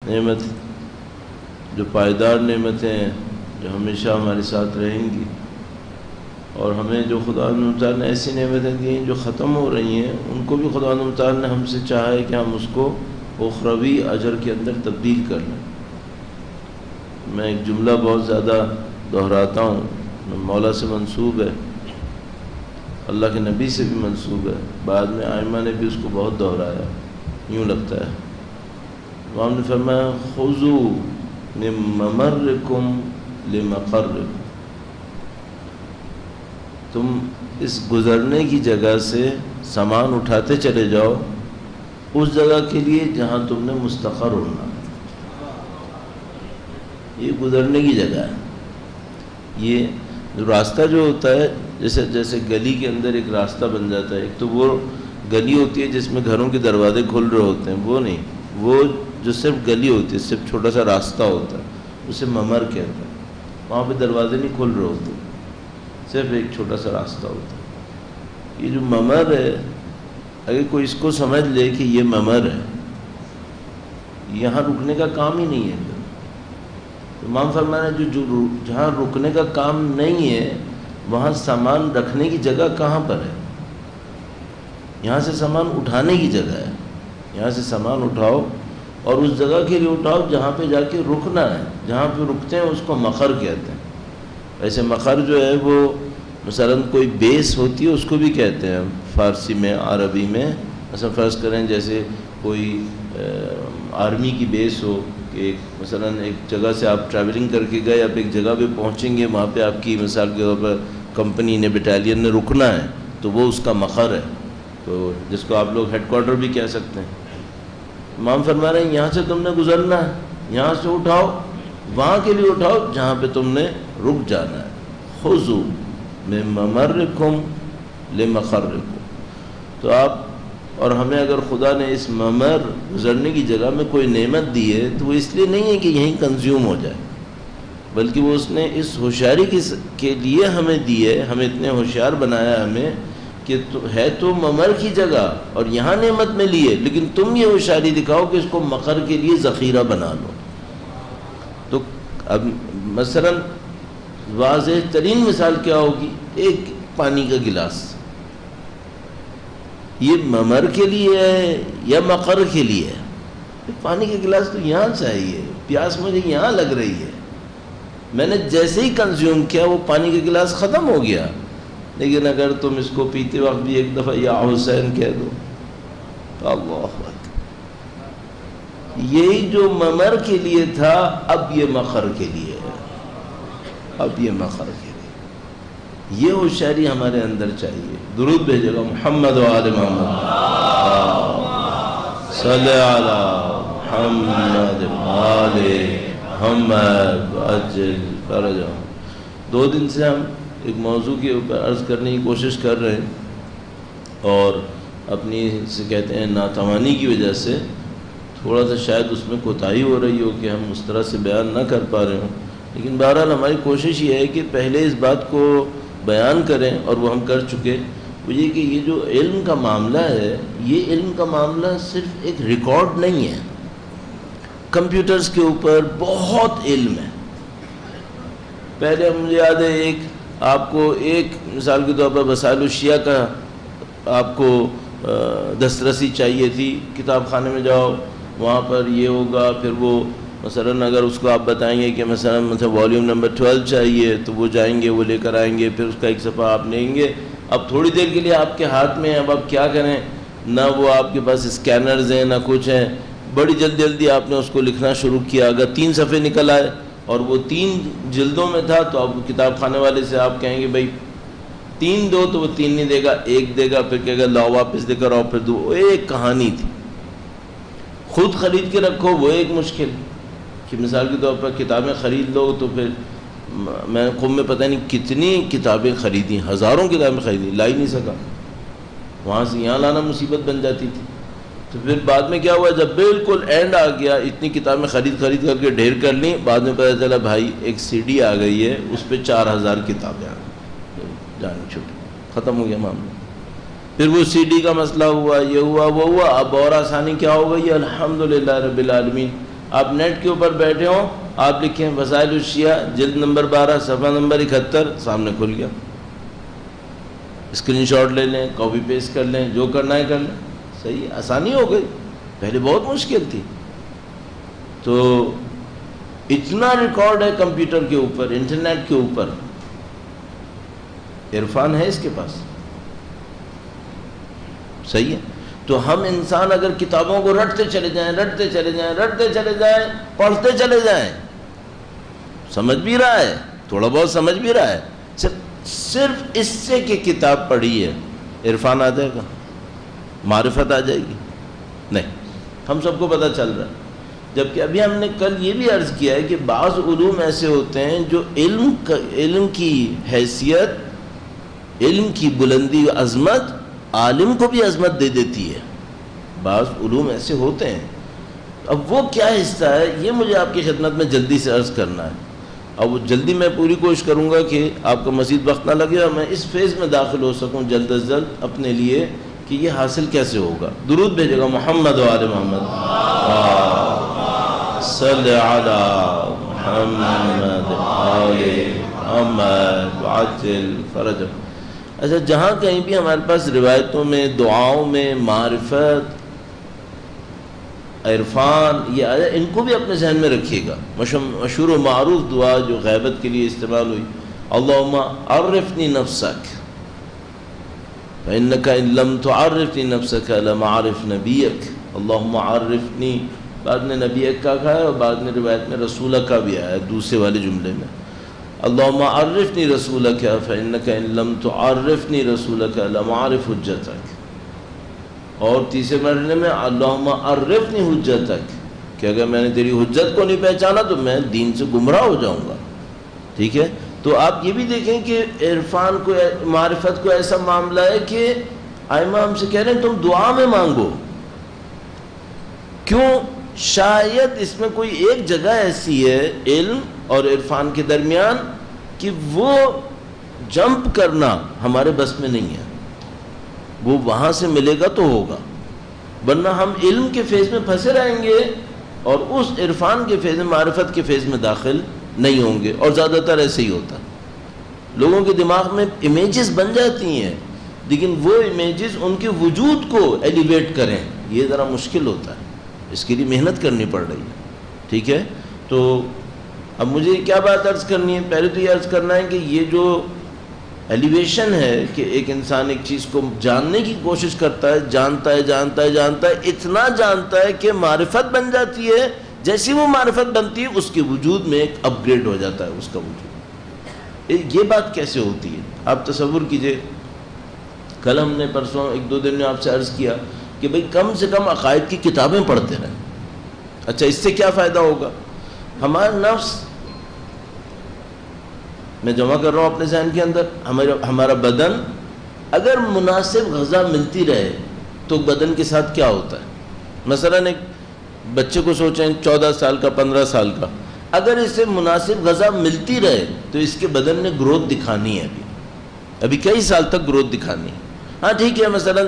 نعمت جو پائیدار نعمتیں ہیں جو ہمیشہ ہمارے ساتھ رہیں گی، اور ہمیں جو خدا تعالیٰ نے ایسی نعمتیں دی ہیں جو ختم ہو رہی ہیں، ان کو بھی خدا تعالیٰ نے ہم سے چاہا ہے کہ ہم اس کو اخروی اجر کے اندر تبدیل کر لیں۔ میں ایک جملہ بہت زیادہ دہراتا ہوں، مولا سے منسوب ہے، اللہ کے نبی سے بھی منسوب ہے، بعد میں ائمہ نے بھی اس کو بہت دہرایا، یوں لگتا ہے۔ امام نے فرمایا خذوا من ممرکم لمقرکم، تم اس گزرنے کی جگہ سے سامان اٹھاتے چلے جاؤ اس جگہ کے لیے جہاں تم نے مستقر ہونا۔ یہ گزرنے کی جگہ ہے۔ یہ جو راستہ جو ہوتا ہے، جیسے گلی کے اندر ایک راستہ بن جاتا ہے، ایک تو وہ گلی ہوتی ہے جس میں گھروں کے دروازے کھل رہے ہوتے ہیں، وہ نہیں، وہ جو صرف گلی ہوتی ہے، صرف چھوٹا سا راستہ ہوتا ہے، اسے ممر کہتے ہیں۔ وہاں پہ دروازے نہیں کھل رہے ہوتے، صرف ایک چھوٹا سا راستہ ہوتا ہے۔ یہ جو ممر ہے، اگر کوئی اس کو سمجھ لے کہ یہ ممر ہے، یہاں رکنے کا کام ہی نہیں ہے، امام فرمایا جو جہاں رکنے کا کام نہیں ہے وہاں سامان رکھنے کی جگہ کہاں پر ہے؟ یہاں سے سامان اٹھانے کی جگہ ہے، یہاں سے سامان اٹھاؤ اور اس جگہ کے لیے اٹھاؤ جہاں پہ جا کے رکنا ہے۔ جہاں پہ رکتے ہیں اس کو مخر کہتے ہیں۔ ایسے مخر جو ہے وہ مثلاً کوئی بیس ہوتی ہے، اس کو بھی کہتے ہیں فارسی میں، عربی میں۔ مثلا فرض کریں جیسے کوئی آرمی کی بیس ہو کہ مثلاً ایک جگہ سے آپ ٹریولنگ کر کے گئے، آپ ایک جگہ پہ پہنچیں گے، وہاں پہ آپ کی مثال کے طور پر کمپنی نے، بٹالین نے رکنا ہے، تو وہ اس کا مخر ہے، تو جس کو آپ لوگ ہیڈ کوارٹر بھی کہہ سکتے ہیں۔ امام فرما رہے ہیں یہاں سے تم نے گزرنا ہے، یہاں سے اٹھاؤ، وہاں کے لیے اٹھاؤ جہاں پہ تم نے رک جانا ہے۔ خذوا من ممرکم لمقرکم۔ تو آپ اور ہمیں اگر خدا نے اس ممر گزرنے کی جگہ میں کوئی نعمت دی ہے تو وہ اس لیے نہیں ہے کہ یہیں کنزیوم ہو جائے، بلکہ وہ اس نے اس ہوشیاری کے لیے ہمیں دی ہے، ہمیں اتنے ہوشیار بنایا ہمیں کہ ہے تو ممر کی جگہ اور یہاں نعمت میں لی ہے، لیکن تم یہ ہوشیاری دکھاؤ کہ اس کو مقر کے لیے ذخیرہ بنا لو۔ تو اب مثلا واضح ترین مثال کیا ہوگی؟ ایک پانی کا گلاس، یہ ممر کے لیے ہے یا مقر کے لیے ہے؟ پانی کا گلاس تو یہاں چاہیے، پیاس مجھے یہاں لگ رہی ہے، میں نے جیسے ہی کنزیوم کیا وہ پانی کا گلاس ختم ہو گیا۔ لیکن اگر تم اس کو پیتے وقت بھی ایک دفعہ یا حسین کہہ دو تو اللہ اکبر، یہی جو ممر کے لیے تھا اب یہ مقر کے لیے ہے، اب یہ مقر کے لیے۔ یہ ہوشیاری ہمارے اندر چاہیے۔ درود بھیجے گا محمد و آل محمد، صلی علی محمد آل محمد عجل فرجہم۔ 2 دن سے ہم ایک موضوع کے اوپر عرض کرنے کی کوشش کر رہے ہیں، اور اپنی سے کہتے ہیں ناتوانی کی وجہ سے تھوڑا سا شاید اس میں کوتاہی ہو رہی ہو کہ ہم اس طرح سے بیان نہ کر پا رہے ہوں، لیکن بہرحال ہماری کوشش یہ ہے کہ پہلے اس بات کو بیان کریں، اور وہ ہم کر چکے، وہ یہ کہ یہ جو علم کا معاملہ ہے، یہ علم کا معاملہ صرف ایک ریکارڈ نہیں ہے۔ کمپیوٹرز کے اوپر بہت علم ہے۔ پہلے مجھے یاد ہے آپ کو ایک مثال کے طور پر وسائل الشیعہ کا آپ کو دسترسی چاہیے تھی، کتاب خانے میں جاؤ وہاں پر یہ ہوگا، پھر وہ مثلا اگر اس کو آپ بتائیں گے کہ مثلا والیوم نمبر 12 چاہیے تو وہ جائیں گے، وہ لے کر آئیں گے، پھر اس کا ایک صفحہ آپ لیں گے۔ اب تھوڑی دیر کے لیے آپ کے ہاتھ میں ہے، اب آپ کیا کریں، نہ وہ آپ کے پاس اسکینرز ہیں نہ کچھ ہیں، بڑی جلدی آپ نے اس کو لکھنا شروع کیا۔ اگر 3 صفحے نکل آئے اور وہ 3 جلدوں میں تھا تو اب کتاب خانے والے سے آپ کہیں گے بھائی 3 دو، تو وہ 3 نہیں دے گا، 1 دے گا، پھر کہے گا لاؤ واپس دے کر آؤ، پھر 2۔ ایک کہانی تھی۔ خود خرید کے رکھو وہ ایک مشکل، کہ مثال کے طور پر کتابیں خرید لو تو پھر میں خود میں پتہ نہیں کتنی کتابیں خریدیں، ہزاروں کتابیں خریدیں، لا ہی نہیں سکا، وہاں سے یہاں لانا مصیبت بن جاتی تھی۔ تو پھر بعد میں کیا ہوا، جب بالکل اینڈ آ گیا، اتنی کتابیں خرید کر کے ڈھیر کر لیں، بعد میں پتہ چلا بھائی ایک سی ڈی آ گئی ہے، اس پہ 4000 کتابیں آ گئی، جان چھوٹی، ختم ہو گیا معاملہ۔ پھر وہ CD کا مسئلہ ہوا، یہ ہوا وہ ہوا، اب اور آسانی کیا ہو گئی، الحمدللہ رب العالمین، آپ نیٹ کے اوپر بیٹھے ہوں، آپ لکھیں وسائل الشیعہ جلد نمبر 12 صفحہ نمبر 71، سامنے کھل گیا، اسکرین شاٹ لے لیں، کاپی پیسٹ کر لیں، جو کرنا ہے کر لیں. صحیح ہے، آسانی ہو گئی، پہلے بہت مشکل تھی. تو اتنا ریکارڈ ہے کمپیوٹر کے اوپر، انٹرنیٹ کے اوپر، عرفان ہے اس کے پاس. صحیح ہے. تو ہم انسان اگر کتابوں کو رٹتے چلے جائیں، رٹتے چلے جائیں، رٹتے چلے جائیں، پڑھتے چلے جائیں، سمجھ بھی رہا ہے، تھوڑا بہت سمجھ بھی رہا ہے، صرف اس سے کہ کتاب پڑھی ہے عرفان آ جائے گا، معرفت آ جائے گی؟ نہیں. ہم سب کو پتہ چل رہا ہے. جبکہ ابھی ہم نے کل یہ بھی عرض کیا ہے کہ بعض علوم ایسے ہوتے ہیں جو علم کی حیثیت، علم کی بلندی و عظمت عالم کو بھی عظمت دے دیتی ہے. بعض علوم ایسے ہوتے ہیں. اب وہ کیا حصہ ہے یہ مجھے آپ کی خدمت میں جلدی سے عرض کرنا ہے. اب وہ جلدی میں پوری کوشش کروں گا کہ آپ کا مزید وقت نہ لگے اور میں اس فیز میں داخل ہو سکوں جلد از جلد اپنے لیے کہ یہ حاصل کیسے ہوگا. درود بھیجے گا محمد و آل محمد صلی علی محمد آل محمد وعجل فرج. اچھا، جہاں کہیں بھی ہمارے پاس روایتوں میں، دعاؤں میں معرفت، عرفان یہ آیا، ان کو بھی اپنے ذہن میں رکھیے گا. مشہور و معروف دعا جو غیبت کے لیے استعمال ہوئی، اللہم عرفنی نفسک فإنک ان لم تعرفنی نفسک لم اعرف نبیک. اللہم عرفنی، بعد میں نبیک کا کہا ہے اور بعد میں روایت میں رسولک کا بھی آیا ہے دوسرے والے جملے میں. اللہم عرفنی رسولک فإنک ان لم تعرفنی رسولک لم اعرف حجتک. اور تیسرے مرحلے میں اللہم عرفنی حجتک، کہ اگر میں نے تیری حجت کو نہیں پہچانا تو میں دین سے گمراہ ہو جاؤں گا. ٹھیک ہے. تو آپ یہ بھی دیکھیں کہ عرفان کو، معرفت کو ایسا معاملہ ہے کہ ائمہ ہم سے کہہ رہے ہیں تم دعا میں مانگو. کیوں؟ شاید اس میں کوئی ایک جگہ ایسی ہے علم اور عرفان کے درمیان کہ وہ جمپ کرنا ہمارے بس میں نہیں ہے. وہ وہاں سے ملے گا تو ہوگا، ورنہ ہم علم کے فیز میں پھنسے رہیں گے اور اس عرفان کے فیز میں، معرفت کے فیز میں داخل نہیں ہوں گے. اور زیادہ تر ایسے ہی ہوتا ہے. لوگوں کے دماغ میں امیجز بن جاتی ہیں لیکن وہ امیجز ان کے وجود کو ایلیویٹ کریں یہ ذرا مشکل ہوتا ہے. اس کے لیے محنت کرنی پڑ رہی ہے. ٹھیک ہے. تو اب مجھے کیا بات عرض کرنی ہے؟ پہلے تو یہ عرض کرنا ہے کہ یہ جو ایلیویشن ہے کہ ایک انسان ایک چیز کو جاننے کی کوشش کرتا ہے، جانتا ہے جانتا ہے جانتا ہے، اتنا جانتا ہے کہ معرفت بن جاتی ہے. جیسی وہ معرفت بنتی ہے اس کے وجود میں ایک اپ گریڈ ہو جاتا ہے اس کا وجود. یہ بات کیسے ہوتی ہے آپ تصور کیجئے. کل ہم نے پرسوں ایک دو دن میں آپ سے عرض کیا کہ بھئی کم سے کم عقائد کی کتابیں پڑھتے رہیں. اچھا، اس سے کیا فائدہ ہوگا؟ ہمارا نفس، میں جمع کر رہا ہوں اپنے ذہن کے اندر، ہمارا بدن اگر مناسب غذا ملتی رہے تو بدن کے ساتھ کیا ہوتا ہے؟ مثلا ایک بچے کو سوچیں 14 سال کا، 15 سال کا، اگر اسے مناسب غذا ملتی رہے تو اس کے بدن نے گروتھ دکھانی ہے. ابھی کئی سال تک گروتھ دکھانی ہے. ہاں ٹھیک ہے، مثلا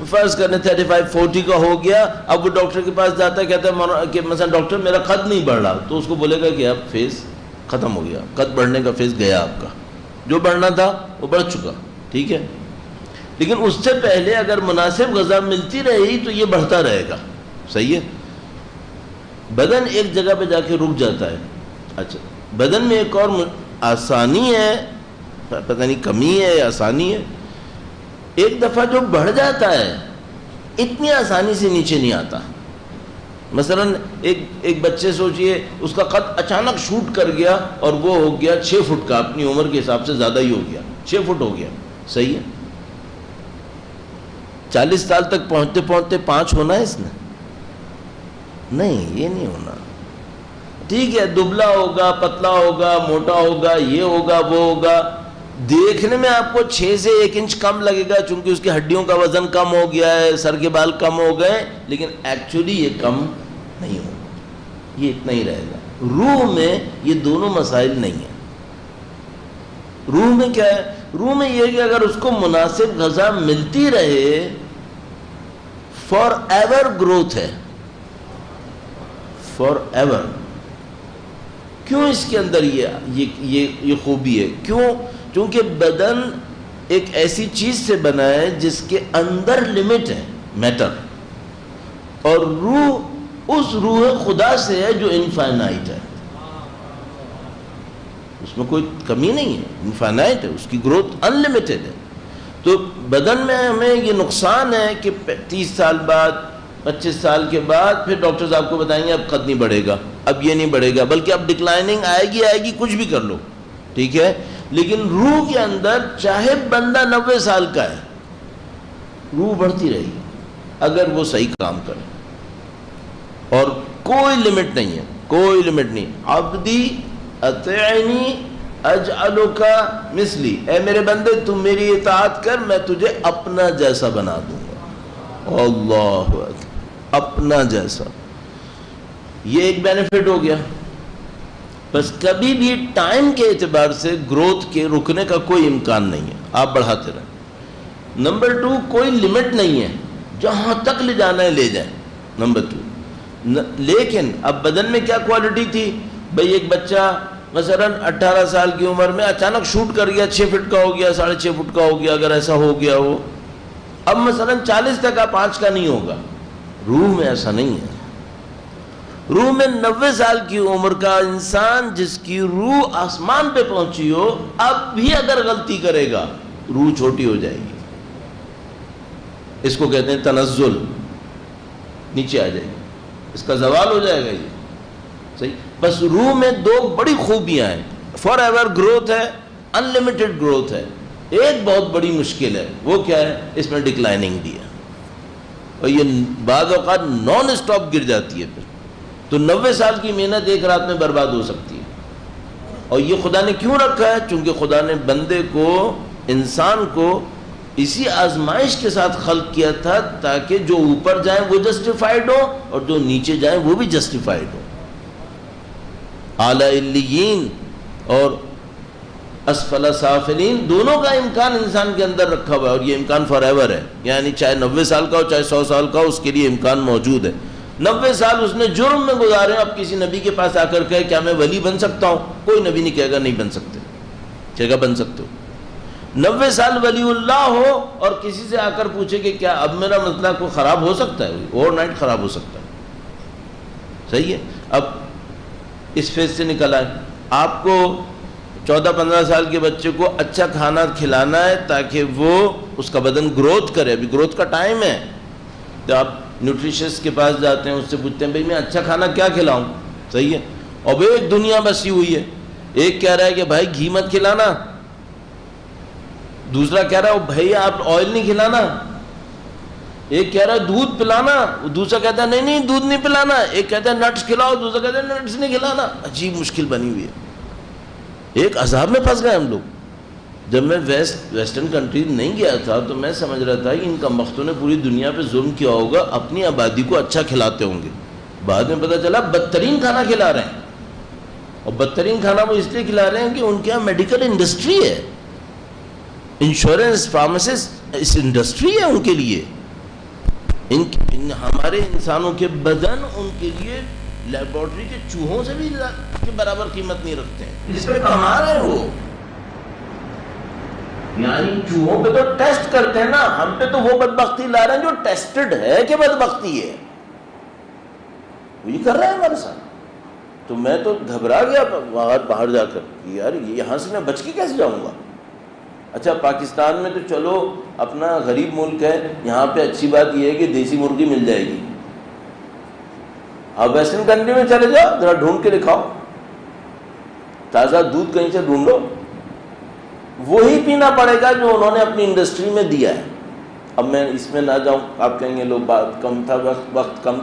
فرض کرنے 35-40 کا ہو گیا، اب وہ ڈاکٹر کے پاس جاتا ہے، کہتا ہے کہ مثلا ڈاکٹر میرا قد نہیں بڑھ رہا، تو اس کو بولے گا کہ اب فیز ختم ہو گیا، قد بڑھنے کا فیز گیا آپ کا، جو بڑھنا تھا وہ بڑھ چکا. ٹھیک ہے. لیکن اس سے پہلے اگر مناسب غذا ملتی رہی تو یہ بڑھتا رہے گا. صحیح ہے. بدن ایک جگہ پہ جا کے رک جاتا ہے. اچھا، بدن میں ایک اور آسانی ہے، پتہ نہیں کمی ہے یا آسانی ہے، ایک دفعہ جو بڑھ جاتا ہے اتنی آسانی سے نیچے نہیں آتا. مثلا ایک بچے سوچئے اس کا قد اچانک شوٹ کر گیا اور وہ ہو گیا 6 فٹ کا، اپنی عمر کے حساب سے زیادہ ہی ہو گیا، 6 فٹ ہو گیا. صحیح ہے. 40 سال تک پہنچتے پہنچتے 5 ہونا ہے اس نے؟ نہیں، یہ نہیں ہونا. ٹھیک ہے، دبلا ہوگا، پتلا ہوگا، موٹا ہوگا، یہ ہوگا، وہ ہوگا، دیکھنے میں آپ کو 6 سے 1 انچ کم لگے گا چونکہ اس کی ہڈیوں کا وزن کم ہو گیا ہے، سر کے بال کم ہو گئے، لیکن ایکچولی یہ کم نہیں ہوگا، یہ اتنا ہی رہے گا. روح میں یہ دونوں مسائل نہیں ہیں. روح میں کیا ہے؟ روح میں یہ کہ اگر اس کو مناسب غذا ملتی رہے، فار ایور گروتھ ہے، فار ایور. کیوں اس کے اندر یہ خوبی ہے؟ کیوں؟ چونکہ بدن ایک ایسی چیز سے بنا ہے جس کے اندر لمٹ ہے، میٹر، اور روح اس روح خدا سے ہے جو انفائنائٹ ہے، اس میں کوئی کمی نہیں ہے، انفائنائٹ ہے، اس کی گروتھ ان لمیٹڈ ہے. تو بدن میں ہمیں یہ نقصان ہے کہ 30 سال بعد 25 سال کے بعد پھر ڈاکٹرز آپ کو بتائیں گے اب قد نہیں بڑھے گا، اب یہ نہیں بڑھے گا، بلکہ اب ڈکلائننگ آئے گی، کچھ بھی کر لو، ٹھیک ہے. لیکن روح کے اندر چاہے بندہ 90 سال کا ہے، روح بڑھتی رہے گی اگر وہ صحیح کام کرے، اور کوئی لمٹ نہیں ہے، کوئی لمٹ نہیں. عبدی اطیعنی اجعلک مثلی، اے میرے بندے تم میری اطاعت کر، میں تجھے اپنا جیسا بنا دوں گا. اللہ اکبر، اپنا جیسا. یہ ایک بینیفٹ ہو گیا. بس کبھی بھی ٹائم کے اعتبار سے گروتھ کے رکنے کا کوئی امکان نہیں ہے، آپ بڑھاتے رہیں. نمبر 2، کوئی لمٹ نہیں ہے، جہاں تک لے جانا ہے لے جائیں. نمبر 2، لیکن اب بدن میں کیا کوالٹی تھی؟ بھئی ایک بچہ مثلا 18 سال کی عمر میں اچانک شوٹ کر گیا، 6 فٹ کا ہو گیا، 6.5 فٹ کا ہو گیا، اگر ایسا ہو گیا ہو. اب مثلا 40 تک 5 کا نہیں ہوگا. روح میں ایسا نہیں ہے. روح میں 90 سال کی عمر کا انسان جس کی روح آسمان پہ پہنچی ہو، اب بھی اگر غلطی کرے گا روح چھوٹی ہو جائے گی. اس کو کہتے ہیں تنزل، نیچے آ جائے گی، اس کا زوال ہو جائے گا. یہ صحیح. بس روح میں 2 بڑی خوبیاں ہیں، فار ایور گروتھ ہے، ان لمیٹڈ گروتھ ہے. ایک بہت بڑی مشکل ہے، وہ کیا ہے؟ اس میں ڈکلائننگ بھی ہے، اور یہ بعض اوقات نان اسٹاپ گر جاتی ہے. پھر تو 90 سال کی محنت ایک رات میں برباد ہو سکتی ہے. اور یہ خدا نے کیوں رکھا ہے؟ چونکہ خدا نے بندے کو، انسان کو اسی آزمائش کے ساتھ خلق کیا تھا تاکہ جو اوپر جائیں وہ جسٹیفائڈ ہو اور جو نیچے جائیں وہ بھی جسٹیفائڈ ہو. اعلی علیین اور اسفل سافلین دونوں کا امکان انسان کے اندر رکھا ہوا ہے، اور یہ امکان فار ایور ہے. یعنی چاہے 90 سال کا ہو چاہے 100 سال کا ہو، اس کے لیے امکان موجود ہے. 90 سال اس نے جرم میں گزارے. اب کسی نبی کے پاس آ کر کہے کیا میں ولی بن سکتا ہوں؟ کوئی نبی نہیں کہے گا نہیں بن سکتے، کہے گا بن سکتے ہو. 90 سال ولی اللہ ہو اور کسی سے آ کر پوچھے کہ کیا اب میرا مسئلہ کو خراب ہو سکتا ہے؟ اوور نائٹ خراب ہو سکتا ہے. صحیح ہے. اب اس فیز سے نکل آئے. آپ کو 14-15 سال کے بچے کو اچھا کھانا کھلانا ہے تاکہ وہ اس کا بدن گروتھ کرے. ابھی گروتھ کا ٹائم ہے. تو آپ نیوٹریشنسٹ کے پاس جاتے ہیں، اس سے پوچھتے ہیں بھئی میں اچھا کھانا کیا کھلاؤں؟ صحیح ہے. اب ایک دنیا بسی ہوئی ہے. ایک کہہ رہا ہے کہ بھائی گھی مت کھلانا، دوسرا کہہ رہا ہے بھائی آپ آئل نہیں کھلانا، ایک کہہ رہا ہے دودھ پلانا، دوسرا کہتا ہے نہیں دودھ نہیں پلانا، ایک کہتا ہے نٹس کھلاؤ، دوسرا کہتا ہے نٹس نہیں کھلانا. عجیب مشکل بنی ہوئی ہے. ایک عذاب میں پھنس گئے ہم لوگ. جب میں ویسٹرن کنٹریز نہیں گیا تھا تو میں سمجھ رہا تھا کہ ان کمبختوں نے پوری دنیا پہ ظلم کیا ہوگا، اپنی آبادی کو اچھا کھلاتے ہوں گے. بعد میں پتہ چلا بدترین کھانا کھلا رہے ہیں. اور بدترین کھانا وہ اس لیے کھلا رہے ہیں کہ ان کے یہاں میڈیکل انڈسٹری ہے، انشورنس، فارماسسٹ، اس انڈسٹری ہے ان کے لیے. ہمارے انسانوں کے بدن ان کے لیے لیبارٹری کے چوہوں سے بھی کے برابر قیمت نہیں رکھتے ہیں. اس پہ کما رہے ہیں وہ. یعنی چوہوں پہ تو ٹیسٹ کرتے ہیں نا، ہم پہ تو وہ بدبختی لا رہے ہیں جو ٹیسٹڈ ہے کہ بدبختی ہے. وہی کر رہے ہیں ہمارے ساتھ. تو میں تو گھبرا گیا باہر جا کر، یار یہاں سے میں بچ کے کیسے جاؤں گا. اچھا پاکستان میں تو چلو اپنا غریب ملک ہے، یہاں پہ اچھی بات یہ ہے کہ دیسی مرغی مل جائے گی. آپ ویسٹرن کنٹری میں چلے جاؤ، ذرا ڈھونڈ کے دکھاؤ، تازہ دودھ کہیں سے ڈھونڈو، وہی پینا پڑے گا جو انہوں نے اپنی انڈسٹری میں دیا ہے. اب میں اس میں نہ جاؤں، آپ کہیں گے لوگ بات کم تھا، وقت کم